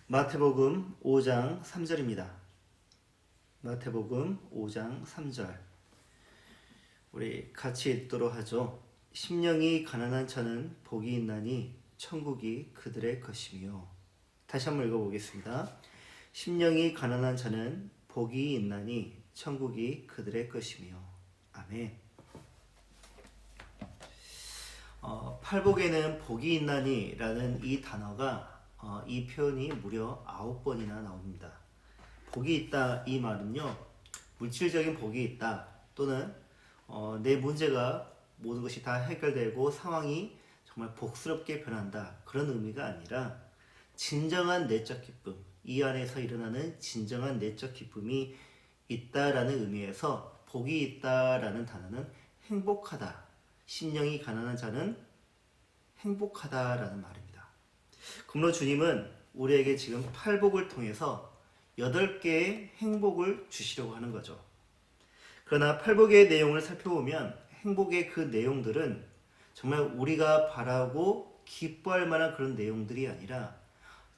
마태복음 5장 3절입니다. 마태복음 5장 3절. 우리 같이 읽도록 하죠. 심령이 가난한 자는 복이 있나니 천국이 그들의 것이며. 다시 한번 읽어보겠습니다. 심령이 가난한 자는 복이 있나니 천국이 그들의 것이며. 아멘. 팔복에는 복이 있나니 라는 이 단어가 이 표현이 무려 9번이나 나옵니다. 복이 있다 이 말은요, 물질적인 복이 있다 또는 내 문제가 모든 것이 다 해결되고 상황이 정말 복스럽게 변한다 그런 의미가 아니라 진정한 내적 기쁨, 이 안에서 일어나는 진정한 내적 기쁨이 있다라는 의미에서 복이 있다라는 단어는 행복하다, 심령이 가난한 자는 행복하다라는 말입니다. 그러므로 주님은 우리에게 지금 팔복을 통해서 8개의 행복을 주시려고 하는 거죠. 그러나 팔복의 내용을 살펴보면 행복의 그 내용들은 정말 우리가 바라고 기뻐할 만한 그런 내용들이 아니라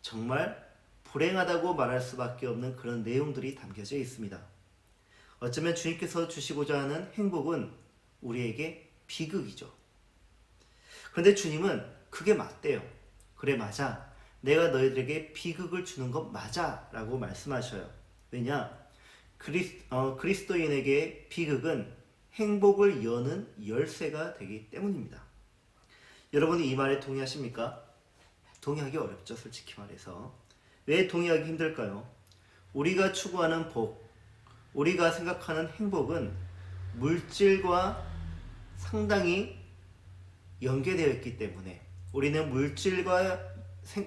정말 불행하다고 말할 수밖에 없는 그런 내용들이 담겨져 있습니다. 어쩌면 주님께서 주시고자 하는 행복은 우리에게 비극이죠. 그런데 주님은 그게 맞대요. 그래, 맞아. 내가 너희들에게 비극을 주는 것 맞아 라고 말씀하셔요. 왜냐? 그리스도인에게 비극은 행복을 여는 열쇠가 되기 때문입니다. 여러분이 이 말에 동의하십니까? 동의하기 어렵죠, 솔직히 말해서. 왜 동의하기 힘들까요? 우리가 추구하는 복, 우리가 생각하는 행복은 물질과 상당히 연계되어 있기 때문에 우리는 물질과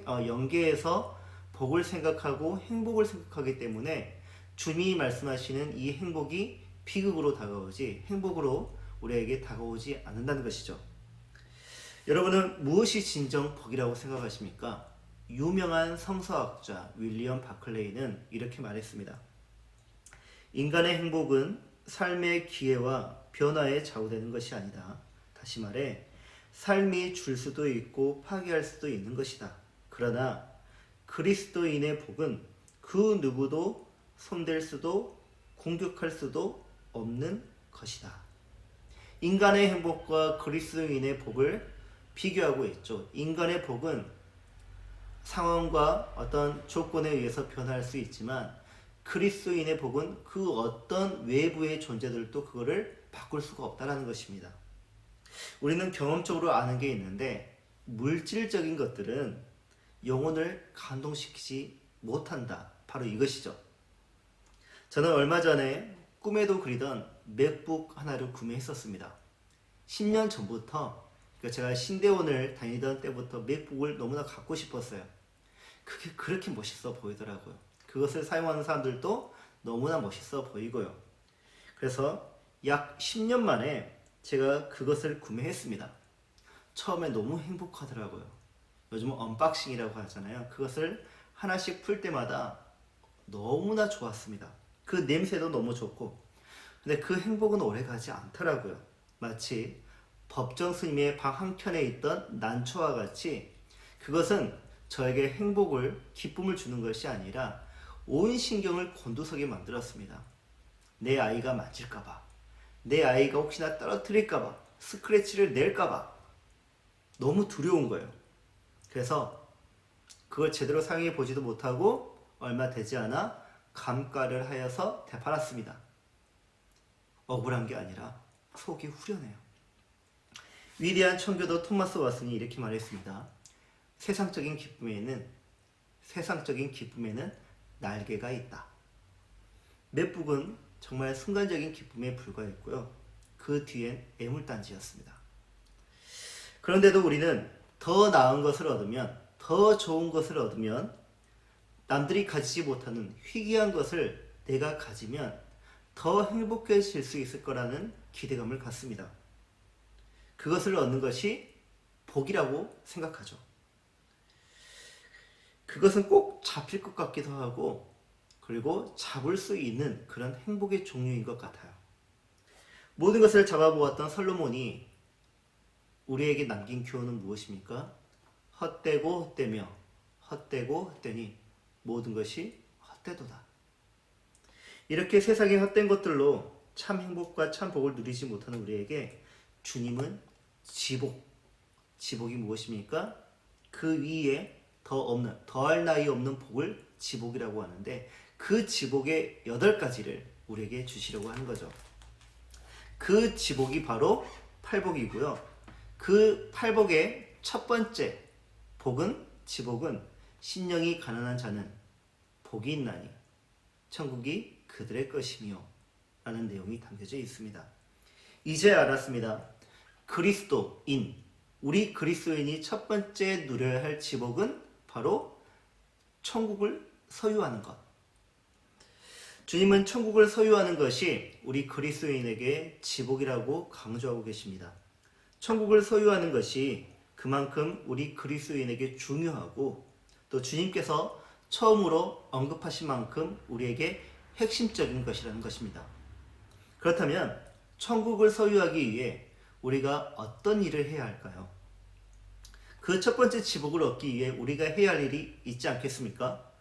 연계해서 복을 생각하고 행복을 생각하기 때문에 주님이 말씀하시는 이 행복이 비극으로 다가오지 행복으로 우리에게 다가오지 않는다는 것이죠. 여러분은 무엇이 진정 복이라고 생각하십니까? 유명한 성서학자 윌리엄 바클레이는 이렇게 말했습니다. 인간의 행복은 삶의 기회와 변화에 좌우되는 것이 아니다. 다시 말해 삶이 줄 수도 있고 파괴할 수도 있는 것이다. 그러나 그리스도인의 복은 그 누구도 손댈 수도 공격할 수도 없는 것이다. 인간의 행복과 그리스도인의 복을 비교하고 있죠. 인간의 복은 상황과 어떤 조건에 의해서 변할 수 있지만 그리스도인의 복은 그 어떤 외부의 존재들도 그거를 바꿀 수가 없다는 것입니다. 우리는 경험적으로 아는 게 있는데 물질적인 것들은 영혼을 감동시키지 못한다. 바로 이것이죠. 저는 얼마 전에 꿈에도 그리던 맥북 하나를 구매했었습니다. 10년 전부터, 제가 신대원을 다니던 때부터 맥북을 너무나 갖고 싶었어요. 그게 그렇게 멋있어 보이더라고요. 그것을 사용하는 사람들도 너무나 멋있어 보이고요. 그래서 약 10년 만에 제가 그것을 구매했습니다. 처음에 너무 행복하더라고요. 요즘은 언박싱이라고 하잖아요. 그것을 하나씩 풀 때마다 너무나 좋았습니다. 그 냄새도 너무 좋고. 근데 그 행복은 오래가지 않더라고요. 마치 법정 스님의 방 한켠에 있던 난초와 같이 그것은 저에게 행복을, 기쁨을 주는 것이 아니라 온 신경을 곤두서게 만들었습니다. 내 아이가 만질까봐, 내 아이가 혹시나 떨어뜨릴까봐, 스크래치를 낼까봐 너무 두려운 거예요. 그래서 그걸 제대로 사용해 보지도 못하고 얼마 되지 않아 감가를 하여서 되팔았습니다. 억울한 게 아니라 속이 후련해요. 위대한 청교도 토마스 왓슨이 이렇게 말했습니다. 세상적인 기쁨에는 날개가 있다. 맥북은 정말 순간적인 기쁨에 불과했고요. 그 뒤엔 애물단지였습니다. 그런데도 우리는 더 나은 것을 얻으면, 더 좋은 것을 얻으면, 남들이 가지지 못하는 희귀한 것을 내가 가지면 더 행복해질 수 있을 거라는 기대감을 갖습니다. 그것을 얻는 것이 복이라고 생각하죠. 그것은 꼭 잡힐 것 같기도 하고, 그리고 잡을 수 있는 그런 행복의 종류인 것 같아요. 모든 것을 잡아보았던 솔로몬이 우리에게 남긴 교훈은 무엇입니까? 헛되고 헛되며 헛되고 헛되니 모든 것이 헛되도다. 이렇게 세상의 헛된 것들로 참 행복과 참 복을 누리지 못하는 우리에게 주님은 지복이 무엇입니까? 그 위에 더할 나위 없는 복을 지복이라고 하는데, 그 지복의 8가지를 우리에게 주시려고 하는 거죠. 그 지복이 바로 팔복이고요. 그 팔복의 첫 번째 지복은 신령이 가난한 자는 복이 있나니 천국이 그들의 것이며 라는 내용이 담겨져 있습니다. 이제 알았습니다. 우리 그리스도인이 첫 번째 누려야 할 지복은 바로 천국을 소유하는 것. 주님은 천국을 소유하는 것이 우리 그리스도인에게 지복이라고 강조하고 계십니다. 천국을 소유하는 것이 그만큼 우리 그리스도인에게 중요하고, 또 주님께서 처음으로 언급하신 만큼 우리에게 핵심적인 것이라는 것입니다. 그렇다면 천국을 소유하기 위해 우리가 어떤 일을 해야 할까요? 그 첫 번째 지복을 얻기 위해 우리가 해야 할 일이 있지 않겠습니까?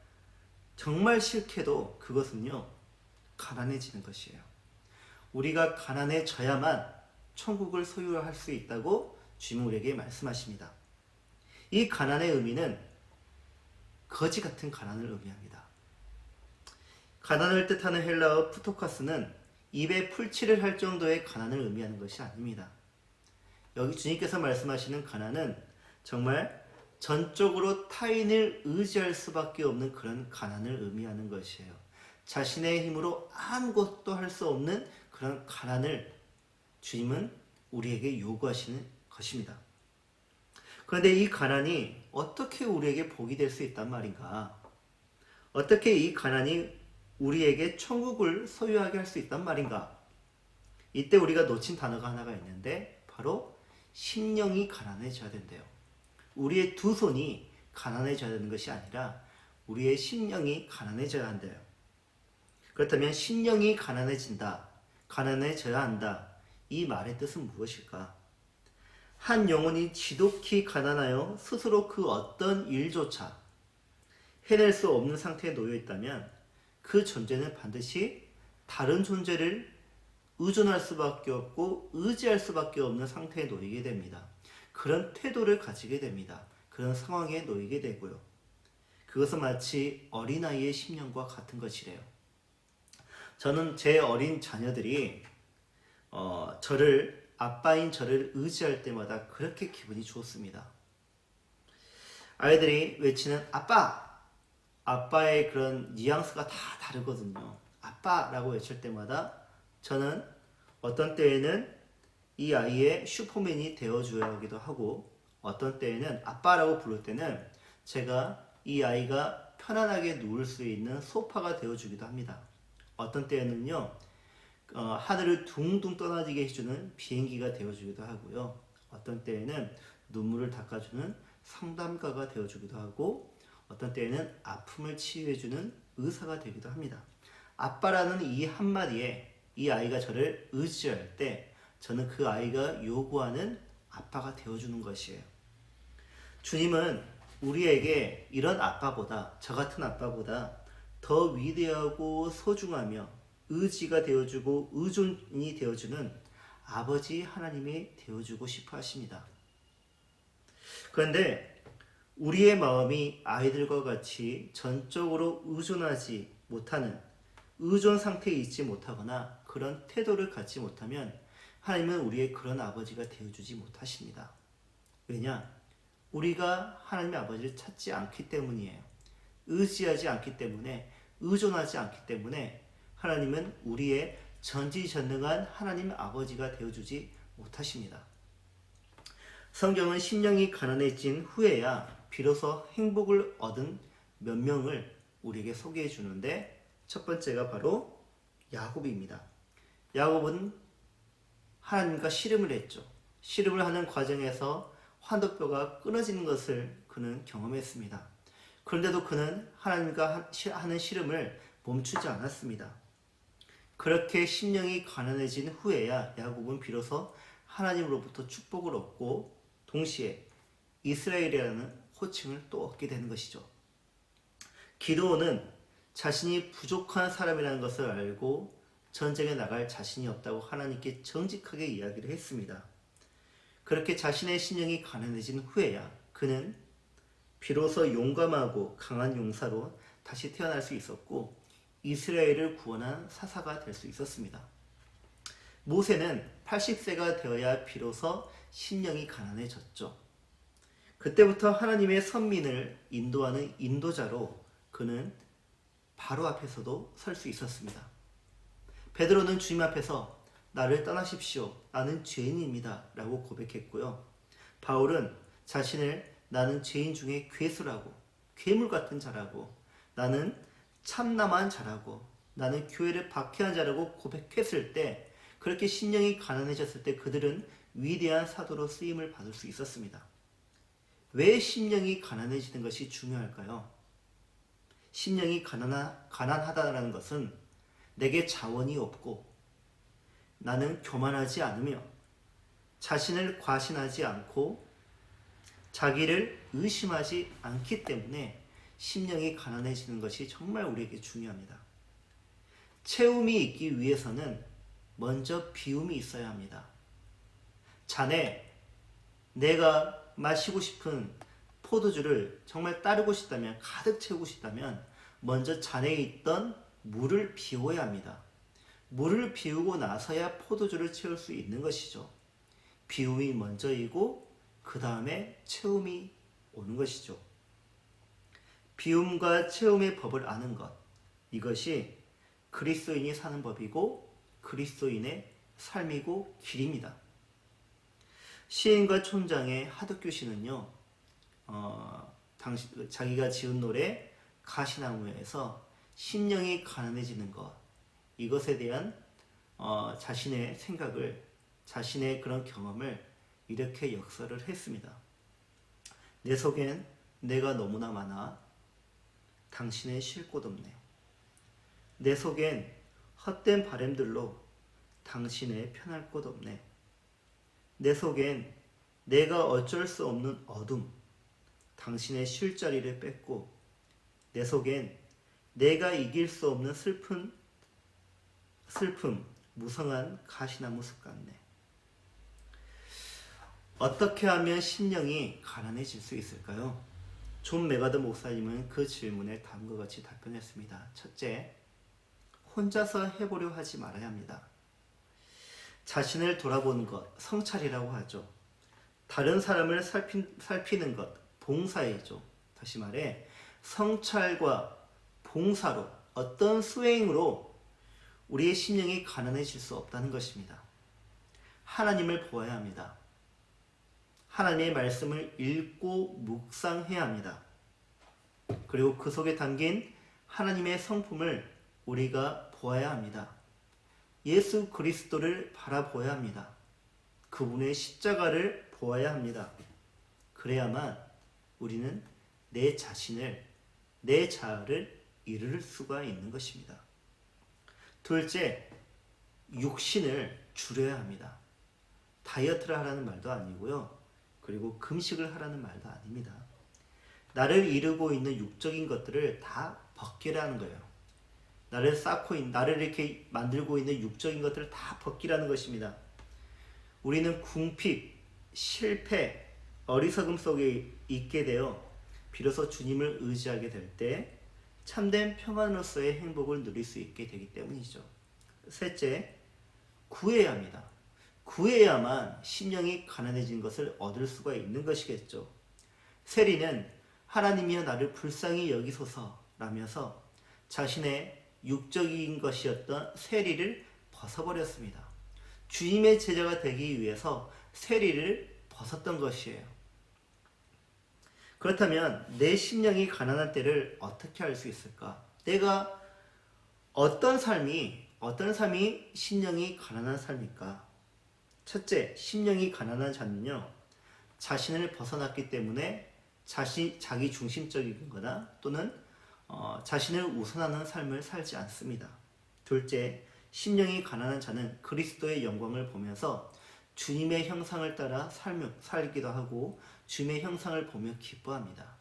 정말 싫게도 그것은요, 가난해지는 것이에요. 우리가 가난해져야만 천국을 소유할 수 있다고 주님은 우리에게 말씀하십니다. 이 가난의 의미는 거지 같은 가난을 의미합니다. 가난을 뜻하는 헬라어 푸토카스는 입에 풀칠을 할 정도의 가난을 의미하는 것이 아닙니다. 여기 주님께서 말씀하시는 가난은 정말 전적으로 타인을 의지할 수밖에 없는 그런 가난을 의미하는 것이에요. 자신의 힘으로 아무것도 할 수 없는 그런 가난을 주님은 우리에게 요구하시는 것입니다. 그런데 이 가난이 어떻게 우리에게 복이 될 수 있단 말인가? 어떻게 이 가난이 우리에게 천국을 소유하게 할 수 있단 말인가? 이때 우리가 놓친 단어가 하나가 있는데 바로 심령이 가난해져야 된대요. 우리의 두 손이 가난해져야 되는 것이 아니라 우리의 심령이 가난해져야 한대요. 그렇다면 심령이 가난해져야 한다. 이 말의 뜻은 무엇일까? 한 영혼이 지독히 가난하여 스스로 그 어떤 일조차 해낼 수 없는 상태에 놓여 있다면 그 존재는 반드시 다른 존재를 의존할 수밖에 없고 의지할 수밖에 없는 상태에 놓이게 됩니다. 그런 태도를 가지게 됩니다. 그런 상황에 놓이게 되고요. 그것은 마치 어린아이의 심령과 같은 것이래요. 저는 제 어린 자녀들이 아빠인 저를 의지할 때마다 그렇게 기분이 좋습니다. 아이들이 외치는 아빠의 그런 뉘앙스가 다 다르거든요. 아빠라고 외칠 때마다 저는 어떤 때에는 이 아이의 슈퍼맨이 되어줘야 하기도 하고, 어떤 때에는 아빠라고 부를 때는 제가 이 아이가 편안하게 누울 수 있는 소파가 되어주기도 합니다. 어떤 때에는요, 하늘을 둥둥 떠나지게 해주는 비행기가 되어주기도 하고요. 어떤 때에는 눈물을 닦아주는 상담가가 되어주기도 하고, 어떤 때에는 아픔을 치유해주는 의사가 되기도 합니다. 아빠라는 이 한마디에 이 아이가 저를 의지할 때 저는 그 아이가 요구하는 아빠가 되어주는 것이에요. 주님은 우리에게 이런 아빠보다, 저 같은 아빠보다 더 위대하고 소중하며 의지가 되어주고 의존이 되어주는 아버지 하나님이 되어주고 싶어 하십니다. 그런데 우리의 마음이 아이들과 같이 전적으로 의존하지 못하는, 의존 상태에 있지 못하거나 그런 태도를 갖지 못하면 하나님은 우리의 그런 아버지가 되어주지 못하십니다. 왜냐? 우리가 하나님의 아버지를 찾지 않기 때문이에요. 의지하지 않기 때문에, 의존하지 않기 때문에 하나님은 우리의 전지전능한 하나님 아버지가 되어주지 못하십니다. 성경은 심령이 가난해진 후에야 비로소 행복을 얻은 몇 명을 우리에게 소개해 주는데, 첫 번째가 바로 야곱입니다. 야곱은 하나님과 씨름을 했죠. 씨름을 하는 과정에서 환도뼈가 끊어지는 것을 그는 경험했습니다. 그런데도 그는 하나님과 하는 씨름을 멈추지 않았습니다. 그렇게 심령이 가난해진 후에야 야곱은 비로소 하나님으로부터 축복을 얻고 동시에 이스라엘이라는 호칭을 또 얻게 되는 것이죠. 기드온은 자신이 부족한 사람이라는 것을 알고 전쟁에 나갈 자신이 없다고 하나님께 정직하게 이야기를 했습니다. 그렇게 자신의 신령이 가난해진 후에야 그는 비로소 용감하고 강한 용사로 다시 태어날 수 있었고 이스라엘을 구원한 사사가 될 수 있었습니다. 모세는 80세가 되어야 비로소 신령이 가난해졌죠. 그때부터 하나님의 선민을 인도하는 인도자로 그는 바로 앞에서도 설 수 있었습니다. 베드로는 주님 앞에서 나를 떠나십시오. 나는 죄인입니다. 라고 고백했고요. 바울은 자신을 나는 죄인 중에 괴수라고, 괴물 같은 자라고, 나는 참남한 자라고, 나는 교회를 박해한 자라고 고백했을 때, 그렇게 신령이 가난해졌을 때 그들은 위대한 사도로 쓰임을 받을 수 있었습니다. 왜 심령이 가난해지는 것이 중요할까요? 심령이 가난하다는 것은 내게 자원이 없고 나는 교만하지 않으며 자신을 과신하지 않고 자기를 의심하지 않기 때문에 심령이 가난해지는 것이 정말 우리에게 중요합니다. 채움이 있기 위해서는 먼저 비움이 있어야 합니다. 자네, 내가 마시고 싶은 포도주를 정말 따르고 싶다면, 가득 채우고 싶다면 먼저 잔에 있던 물을 비워야 합니다. 물을 비우고 나서야 포도주를 채울 수 있는 것이죠. 비움이 먼저이고 그 다음에 채움이 오는 것이죠. 비움과 채움의 법을 아는 것, 이것이 그리스도인이 사는 법이고 그리스도인의 삶이고 길입니다. 시인과 촌장의 하덕규 씨는요, 자기가 지은 노래 가시나무에서 심령이 가난해지는 것, 이것에 대한 자신의 생각을, 자신의 그런 경험을 이렇게 역설을 했습니다. 내 속엔 내가 너무나 많아 당신의 쉴 곳 없네. 내 속엔 헛된 바램들로 당신의 편할 곳 없네. 내 속엔 내가 어쩔 수 없는 어둠, 당신의 쉴 자리를 뺏고 내 속엔 내가 이길 수 없는 슬픔, 무성한 가시나무 숲 같네. 어떻게 하면 심령이 가난해질 수 있을까요? 존 메가드 목사님은 그 질문에 다음과 같이 답변했습니다. 첫째, 혼자서 해보려 하지 말아야 합니다. 자신을 돌아보는 것, 성찰이라고 하죠. 다른 사람을 살피는 것, 봉사이죠. 다시 말해 성찰과 봉사로, 어떤 수행으로 우리의 심령이 가난해질 수 없다는 것입니다. 하나님을 보아야 합니다. 하나님의 말씀을 읽고 묵상해야 합니다. 그리고 그 속에 담긴 하나님의 성품을 우리가 보아야 합니다. 예수 그리스도를 바라보아야 합니다. 그분의 십자가를 보아야 합니다. 그래야만 우리는 내 자신을, 내 자아를 이룰 수가 있는 것입니다. 둘째, 육신을 줄여야 합니다. 다이어트를 하라는 말도 아니고요. 그리고 금식을 하라는 말도 아닙니다. 나를 이루고 있는 육적인 것들을 다 벗기라는 거예요. 나를 이렇게 만들고 있는 육적인 것들을 다 벗기라는 것입니다. 우리는 궁핍, 실패, 어리석음 속에 있게 되어 비로소 주님을 의지하게 될 때 참된 평안으로서의 행복을 누릴 수 있게 되기 때문이죠. 셋째, 구해야 합니다. 구해야만 심령이 가난해진 것을 얻을 수가 있는 것이겠죠. 세리는 하나님이여 나를 불쌍히 여기소서라면서 자신의 육적인 것이었던 세리를 벗어버렸습니다. 주님의 제자가 되기 위해서 세리를 벗었던 것이에요. 그렇다면 내 심령이 가난한 때를 어떻게 알 수 있을까? 내가 어떤 삶이 심령이 가난한 삶일까? 첫째, 심령이 가난한 자는요, 자신을 벗어났기 때문에 자기 중심적인 거나 또는 자신을 우선하는 삶을 살지 않습니다. 둘째, 심령이 가난한 자는 그리스도의 영광을 보면서 주님의 형상을 따라 살기도 하고 주님의 형상을 보며 기뻐합니다.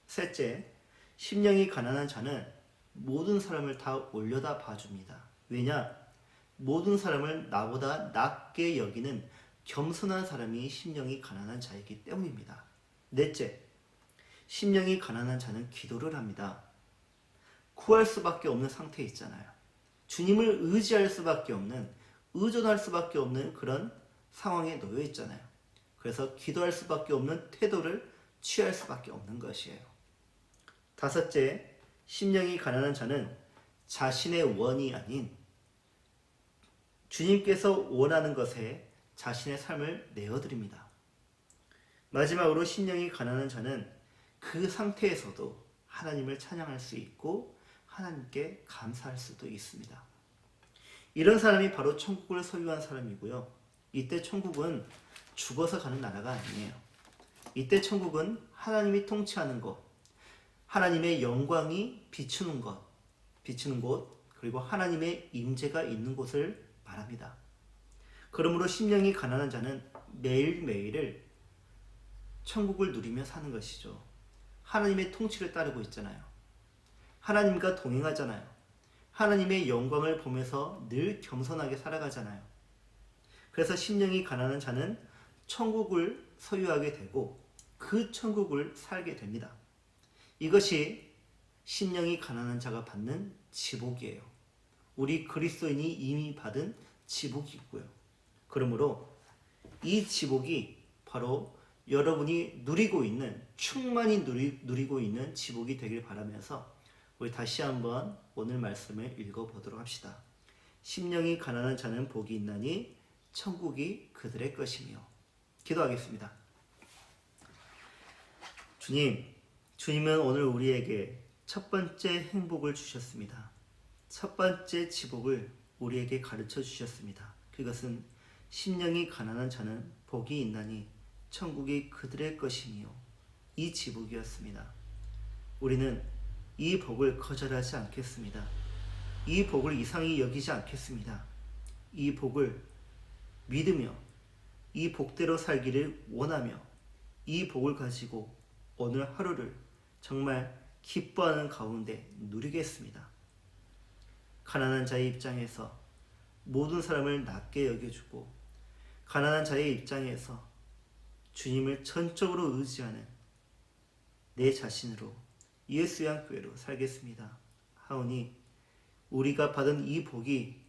셋째, 심령이 가난한 자는 모든 사람을 다 올려다 봐줍니다. 왜냐? 모든 사람을 나보다 낮게 여기는 겸손한 사람이 심령이 가난한 자이기 때문입니다. 넷째, 심령이 가난한 자는 기도를 합니다. 구할 수밖에 없는 상태에 있잖아요. 주님을 의지할 수밖에 없는, 의존할 수밖에 없는 그런 상황에 놓여 있잖아요. 그래서 기도할 수밖에 없는 태도를 취할 수밖에 없는 것이에요. 다섯째, 심령이 가난한 자는 자신의 원이 아닌 주님께서 원하는 것에 자신의 삶을 내어드립니다. 마지막으로 심령이 가난한 자는 그 상태에서도 하나님을 찬양할 수 있고 하나님께 감사할 수도 있습니다. 이런 사람이 바로 천국을 소유한 사람이고요. 이때 천국은 죽어서 가는 나라가 아니에요. 이때 천국은 하나님이 통치하는 곳, 하나님의 영광이 비추는 곳, 그리고 하나님의 임재가 있는 곳을 말합니다. 그러므로 심령이 가난한 자는 매일매일을 천국을 누리며 사는 것이죠. 하나님의 통치를 따르고 있잖아요. 하나님과 동행하잖아요. 하나님의 영광을 보면서 늘 겸손하게 살아가잖아요. 그래서 심령이 가난한 자는 천국을 소유하게 되고 그 천국을 살게 됩니다. 이것이 심령이 가난한 자가 받는 지복이에요. 우리 그리스도인이 이미 받은 지복이 있고요. 그러므로 이 지복이 바로 여러분이 누리고 있는, 충만히 누리고 있는 지복이 되길 바라면서 우리 다시 한번 오늘 말씀을 읽어보도록 합시다. 심령이 가난한 자는 복이 있나니 천국이 그들의 것이며. 기도하겠습니다. 주님은 오늘 우리에게 첫 번째 행복을 주셨습니다. 첫 번째 지복을 우리에게 가르쳐 주셨습니다. 그것은 심령이 가난한 자는 복이 있나니 천국이 그들의 것이며, 이 지복이었습니다. 우리는 이 복을 거절하지 않겠습니다. 이 복을 이상히 여기지 않겠습니다. 이 복을 믿으며 이 복대로 살기를 원하며 이 복을 가지고 오늘 하루를 정말 기뻐하는 가운데 누리겠습니다. 가난한 자의 입장에서 모든 사람을 낮게 여겨주고, 가난한 자의 입장에서 주님을 전적으로 의지하는 내 자신으로 예수의 한 교회로 살겠습니다. 하오니 우리가 받은 이 복이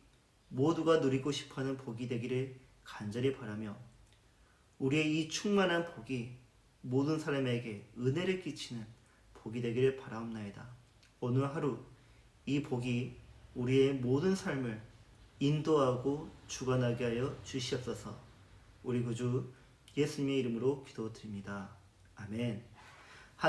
모두가 누리고 싶어하는 복이 되기를 간절히 바라며, 우리의 이 충만한 복이 모든 사람에게 은혜를 끼치는 복이 되기를 바라옵나이다. 오늘 하루 이 복이 우리의 모든 삶을 인도하고 주관하게 하여 주시옵소서. 우리 구주 예수님의 이름으로 기도드립니다. 아멘.